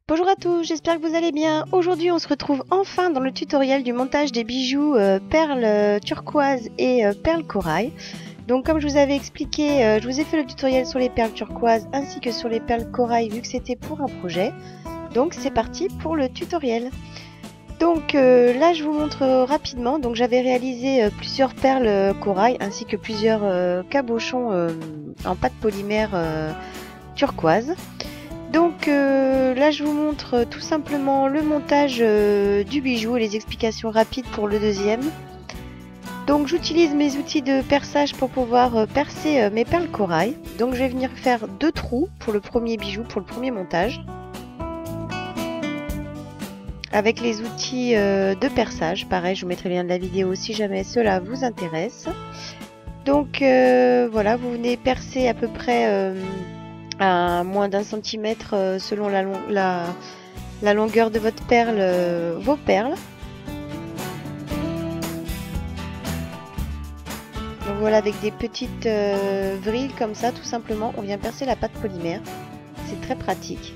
Bonjour à tous, j'espère que vous allez bien. Aujourd'hui on se retrouve enfin dans le tutoriel du montage des bijoux perles turquoise et perles corail. Donc comme je vous avais expliqué, je vous ai fait le tutoriel sur les perles turquoises ainsi que sur les perles corail vu que c'était pour un projet. Donc c'est parti pour le tutoriel. Donc là je vous montre rapidement, donc j'avais réalisé plusieurs perles corail ainsi que plusieurs cabochons en pâte polymère turquoise. Donc là je vous montre tout simplement le montage du bijou et les explications rapides pour le deuxième. Donc j'utilise mes outils de perçage pour pouvoir percer mes perles corail. Donc je vais venir faire 2 trous pour le premier bijou, pour le premier montage. Avec les outils de perçage, pareil je vous mettrai le lien de la vidéo si jamais cela vous intéresse. Donc voilà, vous venez percer à peu près à moins d'1 centimètre selon la longueur de votre perle, vos perles. Donc voilà, avec des petites vrilles comme ça, tout simplement, on vient percer la pâte polymère. C'est très pratique.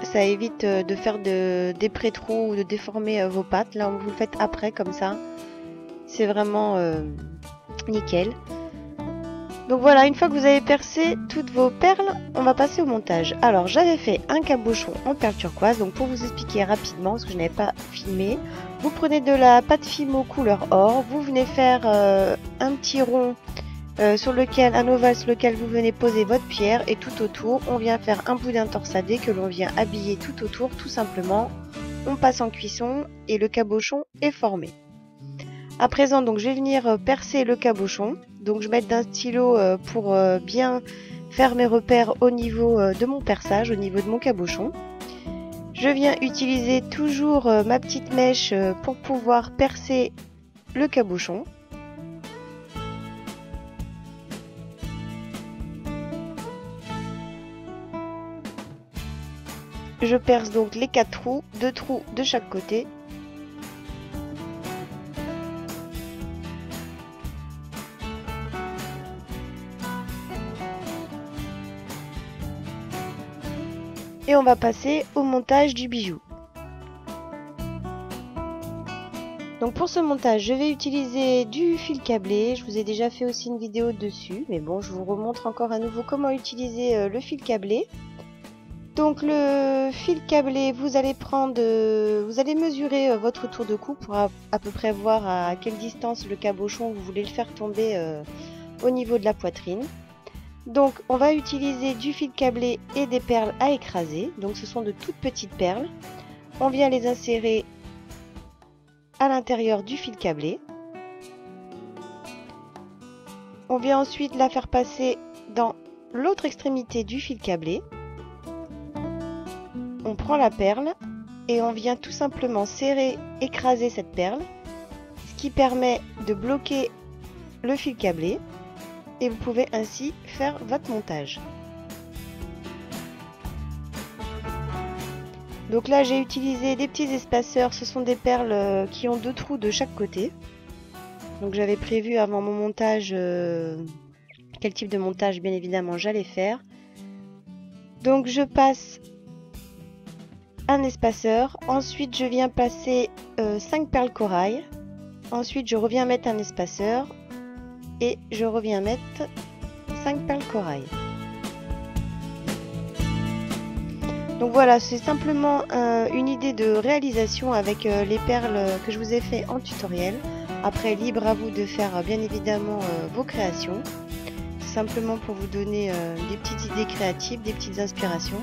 Ça évite de faire des pré-trous ou de déformer vos pâtes. Là, vous le faites après, comme ça. C'est vraiment nickel. Donc voilà, une fois que vous avez percé toutes vos perles, on va passer au montage. Alors j'avais fait un cabochon en perles turquoise, donc pour vous expliquer rapidement, parce que je n'avais pas filmé, vous prenez de la pâte Fimo couleur or, vous venez faire un petit rond sur lequel, un ovale sur lequel vous venez poser votre pierre, et tout autour, on vient faire un boudin torsadé que l'on vient habiller tout autour, tout simplement. On passe en cuisson et le cabochon est formé. À présent, donc je vais venir percer le cabochon. Donc je vais mettre d'un stylo pour bien faire mes repères au niveau de mon perçage, au niveau de mon cabochon. Je viens utiliser toujours ma petite mèche pour pouvoir percer le cabochon. Je perce donc les 4 trous, 2 trous de chaque côté. Et on va passer au montage du bijou. Donc pour ce montage, je vais utiliser du fil câblé. Je vous ai déjà fait aussi une vidéo dessus, mais bon, je vous remontre encore à nouveau comment utiliser le fil câblé. Donc le fil câblé, vous allez mesurer votre tour de cou pour à peu près voir à quelle distance le cabochon vous voulez le faire tomber au niveau de la poitrine. Donc on va utiliser du fil câblé et des perles à écraser. Donc ce sont de toutes petites perles. On vient les insérer à l'intérieur du fil câblé. On vient ensuite la faire passer dans l'autre extrémité du fil câblé. On prend la perle et on vient tout simplement serrer, écraser cette perle, ce qui permet de bloquer le fil câblé. Et vous pouvez ainsi faire votre montage. Donc là j'ai utilisé des petits espaceurs, ce sont des perles qui ont 2 trous de chaque côté. Donc j'avais prévu avant mon montage quel type de montage bien évidemment j'allais faire. Donc je passe un espaceur, ensuite je viens passer 5 perles corail, ensuite je reviens mettre un espaceur. Et je reviens mettre 5 perles corail. Donc voilà, c'est simplement une idée de réalisation avec les perles que je vous ai fait en tutoriel. Après, libre à vous de faire bien évidemment vos créations. C'est simplement pour vous donner des petites idées créatives, des petites inspirations.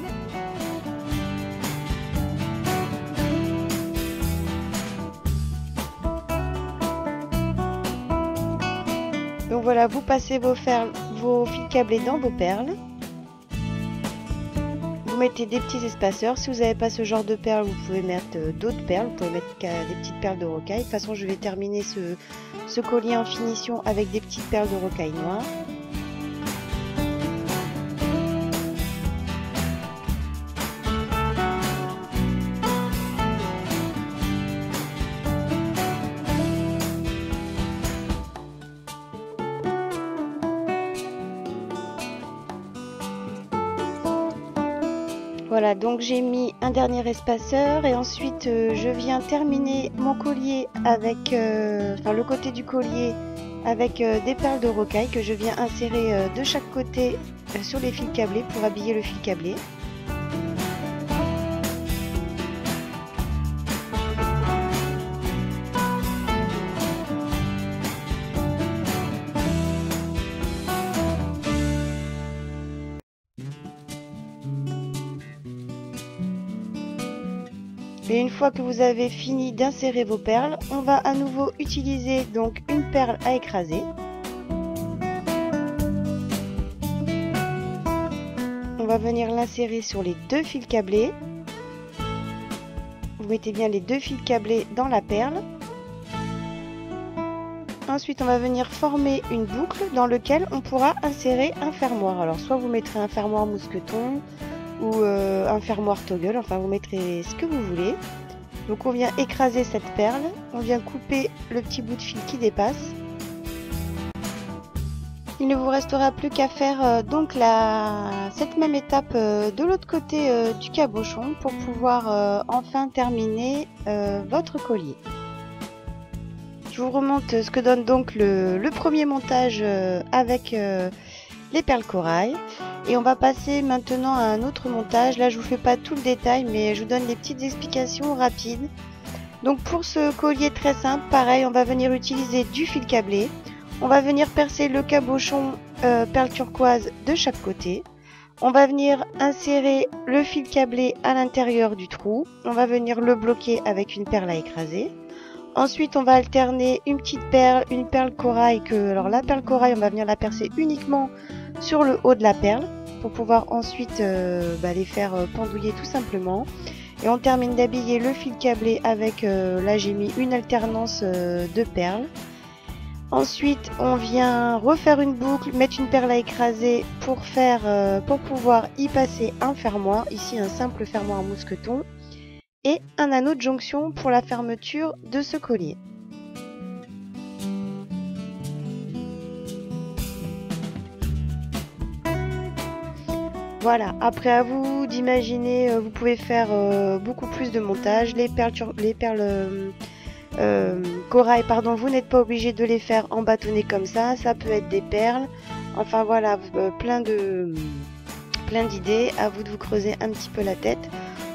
Donc voilà, vous passez vos fils câblés dans vos perles. Vous mettez des petits espaceurs. Si vous n'avez pas ce genre de perles, vous pouvez mettre d'autres perles. Vous pouvez mettre des petites perles de rocaille. De toute façon, je vais terminer ce collier en finition avec des petites perles de rocaille noire. Voilà, donc j'ai mis un dernier espaceur et ensuite je viens terminer mon collier avec, enfin le côté du collier avec des perles de rocaille que je viens insérer de chaque côté sur les fils câblés pour habiller le fil câblé. Et une fois que vous avez fini d'insérer vos perles, on va à nouveau utiliser donc une perle à écraser. On va venir l'insérer sur les deux fils câblés. Vous mettez bien les deux fils câblés dans la perle. Ensuite, on va venir former une boucle dans laquelle on pourra insérer un fermoir. Alors, soit vous mettrez un fermoir mousqueton ou un fermoir toggle, enfin vous mettrez ce que vous voulez. Donc on vient écraser cette perle, on vient couper le petit bout de fil qui dépasse. Il ne vous restera plus qu'à faire donc cette même étape de l'autre côté du cabochon pour pouvoir enfin terminer votre collier. Je vous remonte ce que donne donc le premier montage avec les perles corail. Et on va passer maintenant à un autre montage. Là, je vous fais pas tout le détail, mais je vous donne des petites explications rapides. Donc pour ce collier très simple, pareil, on va venir utiliser du fil câblé. On va venir percer le cabochon perle turquoise de chaque côté. On va venir insérer le fil câblé à l'intérieur du trou. On va venir le bloquer avec une perle à écraser. Ensuite, on va alterner une petite perle, une perle corail. Alors la perle corail, on va venir la percer uniquement sur le haut de la perle pour pouvoir ensuite les faire pendouiller tout simplement. Et on termine d'habiller le fil câblé avec, là j'ai mis une alternance de perles. Ensuite, on vient refaire une boucle, mettre une perle à écraser pour pouvoir y passer un fermoir. Ici, un simple fermoir mousqueton. Et un anneau de jonction pour la fermeture de ce collier. Voilà, après à vous d'imaginer, vous pouvez faire beaucoup plus de montage. Les perles corail, pardon, vous n'êtes pas obligé de les faire en bâtonnet comme ça peut être des perles. Enfin voilà, plein d'idées, à vous de vous creuser un petit peu la tête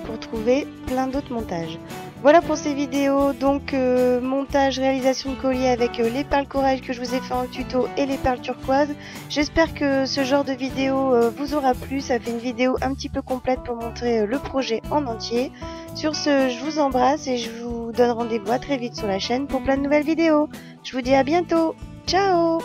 pour trouver plein d'autres montages. Voilà pour ces vidéos, donc montage, réalisation de collier avec les perles corail que je vous ai fait en tuto et les perles turquoises. J'espère que ce genre de vidéo vous aura plu, ça fait une vidéo un petit peu complète pour montrer le projet en entier. Sur ce, je vous embrasse et je vous donne rendez-vous à très vite sur la chaîne pour plein de nouvelles vidéos. Je vous dis à bientôt, ciao!